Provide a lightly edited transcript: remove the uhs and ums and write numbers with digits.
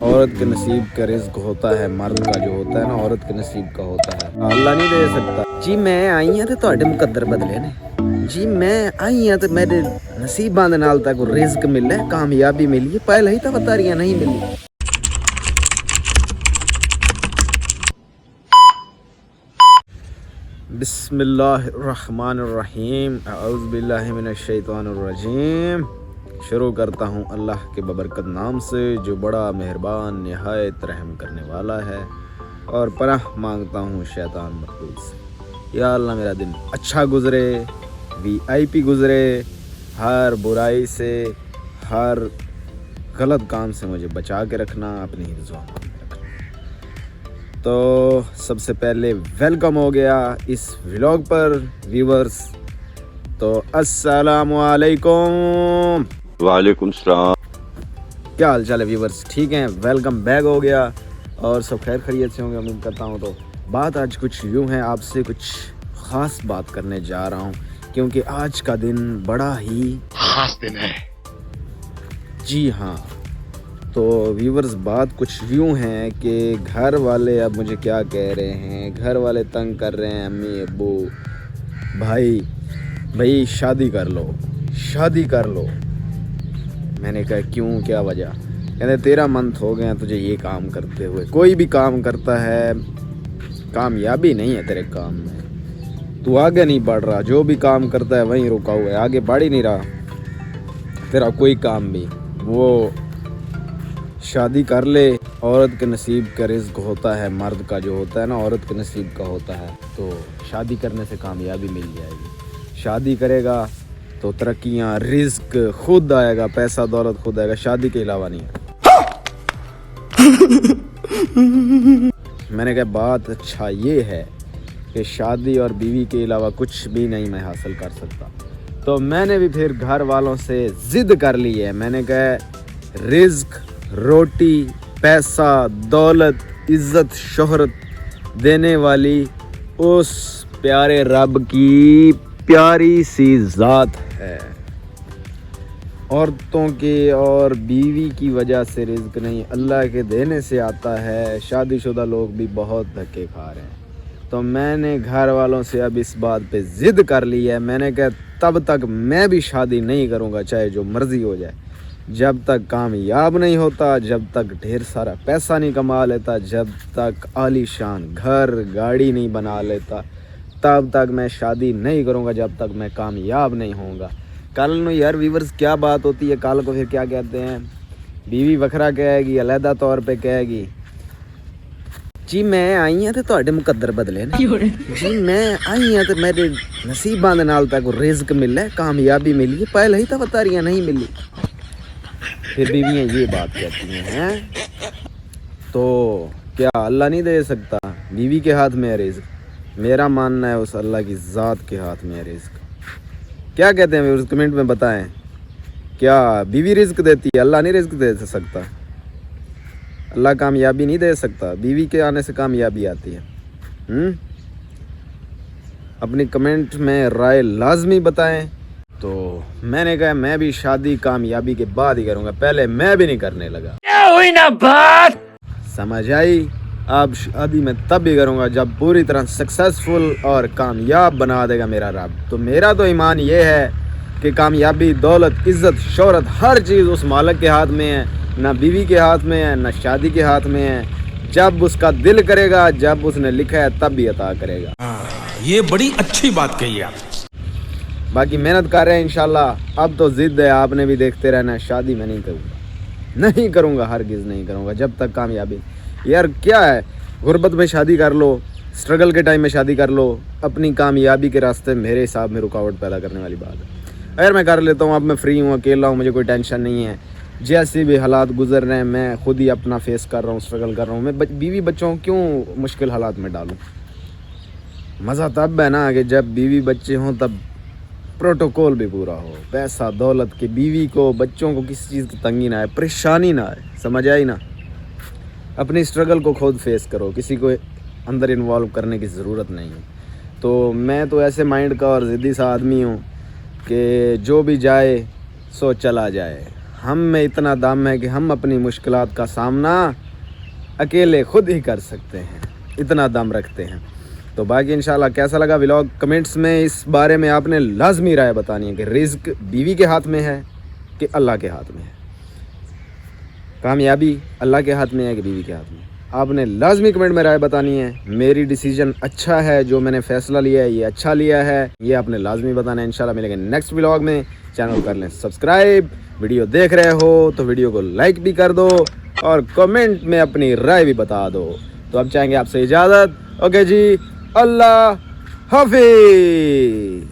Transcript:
عورت کے نصیب کا رزق ہوتا ہے، مرد کا جو ہوتا ہے نا عورت کے نصیب کا ہوتا ہے، اللہ نہیں دے سکتا جی۔ میں آئی ہوں تے تواڈے مقدر بدلے نے جی، میں آئی ہوں تے میرے نصیباں دے نال تک رزق ملے، کامیابی ملی، پہلے ہی تو وتاریاں نہیں ملی۔ بسم اللہ الرحمن الرحیم، اعوذ باللہ من الشیطان الرجیم۔ شروع کرتا ہوں اللہ کے ببرکت نام سے جو بڑا مہربان نہایت رحم کرنے والا ہے، اور پناہ مانگتا ہوں شیطان مردود سے۔ یا اللہ میرا دن اچھا گزرے، VIP گزرے، ہر برائی سے، ہر غلط کام سے مجھے بچا کے رکھنا، اپنی حفظ و امان میں رکھنا۔ تو سب سے پہلے ویلکم ہو گیا اس ولاگ پر ویورز، تو السلام علیکم۔ وعلیکم السلام۔ کیا حال چال ہے ویورز؟ ٹھیک ہیں؟ ویلکم بیک ہو گیا اور سب خیر خیریت سے ہوں گے امید کرتا ہوں۔ تو بات آج کچھ یوں ہے، آپ سے کچھ خاص بات کرنے جا رہا ہوں کیونکہ آج کا دن بڑا ہی خاص دن ہے جی ہاں۔ تو ویورز بات کچھ یوں ہے کہ گھر والے اب مجھے کیا کہہ رہے ہیں، گھر والے تنگ کر رہے ہیں، امی ابو بھائی شادی کر لو، شادی کر لو۔ میں نے کہا کیوں، کیا وجہ؟ کہتے 13 منتھ ہو گئے ہیں تجھے یہ کام کرتے ہوئے، کوئی بھی کام کرتا ہے کامیابی نہیں ہے تیرے کام میں، تو آگے نہیں بڑھ رہا، جو بھی کام کرتا ہے وہیں رکا ہوا ہے، آگے بڑھ ہی نہیں رہا تیرا کوئی کام بھی۔ وہ شادی کر لے، عورت کے نصیب کا رزق ہوتا ہے، مرد کا جو ہوتا ہے نا عورت کے نصیب کا ہوتا ہے، تو شادی کرنے سے کامیابی مل جائے گی۔ شادی کرے گا تو ترقیاں، رزق خود آئے گا، پیسہ دولت خود آئے گا، شادی کے علاوہ نہیں ہے۔ میں نے کہا بات اچھا یہ ہے کہ شادی اور بیوی کے علاوہ کچھ بھی نہیں میں حاصل کر سکتا، تو میں نے بھی پھر گھر والوں سے ضد کر لی ہے۔ میں نے کہا رزق، روٹی، پیسہ، دولت، عزت، شہرت دینے والی اس پیارے رب کی پیاری سی ذات ہے۔ عورتوں کے اور بیوی کی وجہ سے رزق نہیں، اللہ کے دینے سے آتا ہے۔ شادی شدہ لوگ بھی بہت دھکے کھا رہے ہیں، تو میں نے گھر والوں سے اب اس بات پہ ضد کر لی ہے۔ میں نے کہا تب تک میں بھی شادی نہیں کروں گا، چاہے جو مرضی ہو جائے، جب تک کامیاب نہیں ہوتا، جب تک ڈھیر سارا پیسہ نہیں کما لیتا، جب تک عالی شان گھر گاڑی نہیں بنا لیتا، تب تک میں شادی نہیں کروں گا، جب تک میں کامیاب نہیں ہوں گا۔ کل نو یار ویورز کیا بات ہوتی ہے، کل کو پھر کیا کہتے ہیں، بیوی وکھرا کہے گی، علیحدہ طور پہ کہے گی جی میں آئی ہوں تے تواڈے مقدر بدلے نے جی، میں آئی ہوں تے میرے نصیباں دے نال تک رزق ملے، کامیابی ملی، پہلے ہی تو وتاریاں نہیں ملی۔ پھر بیویاں یہ بات کہتی ہیں تو کیا اللہ نہیں دے سکتا؟ بیوی کے ہاتھ میں ہے رزق، میرا ماننا ہے اس اللہ کی ذات کے ہاتھ میں ہے رزق۔ کیا کہتے ہیں اس کمنٹ میں بتائیں، کیا بیوی رزق دیتی ہے؟ اللہ نہیں رزق دے سکتا، اللہ کامیابی نہیں دے سکتا، بیوی کے آنے سے کامیابی آتی ہے۔ اپنی کمنٹ میں رائے لازمی بتائیں۔ تو میں نے کہا میں بھی شادی کامیابی کے بعد ہی کروں گا، پہلے میں بھی نہیں کرنے لگا۔ کیا ہوئی نا بات، سمجھ آئی؟ اب شادی میں تب بھی کروں گا جب پوری طرح سکسیسفل اور کامیاب بنا دے گا میرا رب۔ تو میرا تو ایمان یہ ہے کہ کامیابی، دولت، عزت، شہرت، ہر چیز اس مالک کے ہاتھ میں ہے، نہ بیوی کے ہاتھ میں ہے، نہ شادی کے ہاتھ میں ہے۔ جب اس کا دل کرے گا، جب اس نے لکھا ہے تب بھی عطا کرے گا۔ یہ بڑی اچھی بات کہی آپ۔ باقی محنت کر رہے ہیں انشاءاللہ۔ اب تو ضد ہے، آپ نے بھی دیکھتے رہنا ہے، شادی میں نہیں کروں گا، نہیں کروں گا، ہرگز نہیں کروں گا جب تک کامیابی۔ یار کیا ہے، غربت میں شادی کر لو، اسٹرگل کے ٹائم میں شادی کر لو، اپنی کامیابی کے راستے میرے حساب میں رکاوٹ پیدا کرنے والی بات ہے۔ اگر میں کر لیتا ہوں، اب میں فری ہوں، اکیلا ہوں، مجھے کوئی ٹینشن نہیں ہے، جیسے بھی حالات گزر رہے ہیں میں خود ہی اپنا فیس کر رہا ہوں، اسٹرگل کر رہا ہوں۔ میں بیوی بچوں کیوں مشکل حالات میں ڈالوں؟ مزہ تب ہے نا کہ جب بیوی بچے ہوں، تب پروٹوکول بھی پورا ہو، پیسہ دولت کے، بیوی کو بچوں کو کسی چیز کی تنگی نہ آئے، پریشانی نہ آئے، سمجھ آئی نا؟ اپنی اسٹرگل کو خود فیس کرو، کسی کو اندر انوالو کرنے کی ضرورت نہیں ہے۔ تو میں تو ایسے مائنڈ کا اور ضدی سا آدمی ہوں کہ جو بھی جائے سو چلا جائے، ہم میں اتنا دم ہے کہ ہم اپنی مشکلات کا سامنا اکیلے خود ہی کر سکتے ہیں، اتنا دم رکھتے ہیں۔ تو باقی انشاءاللہ کیسا لگا ولاگ کمنٹس میں اس بارے میں آپ نے لازمی رائے بتانی ہے کہ رزق بیوی کے ہاتھ میں ہے کہ اللہ کے ہاتھ میں ہے، کامیابی اللہ کے ہاتھ میں ہے کہ بیوی کے ہاتھ میں ہے۔ آپ نے لازمی کمنٹ میں رائے بتانی ہے۔ میری ڈیسیجن اچھا ہے، جو میں نے فیصلہ لیا ہے یہ اچھا لیا ہے، یہ آپ نے لازمی بتانا ہے۔ انشاءاللہ ملیں گے نیکسٹ ولاگ میں۔ چینل کر لیں سبسکرائب، ویڈیو دیکھ رہے ہو تو ویڈیو کو لائک بھی کر دو اور کمنٹ میں اپنی رائے بھی بتا دو۔ تو اب چاہیں گے آپ سے اجازت، اوکے جی، اللہ حافظ۔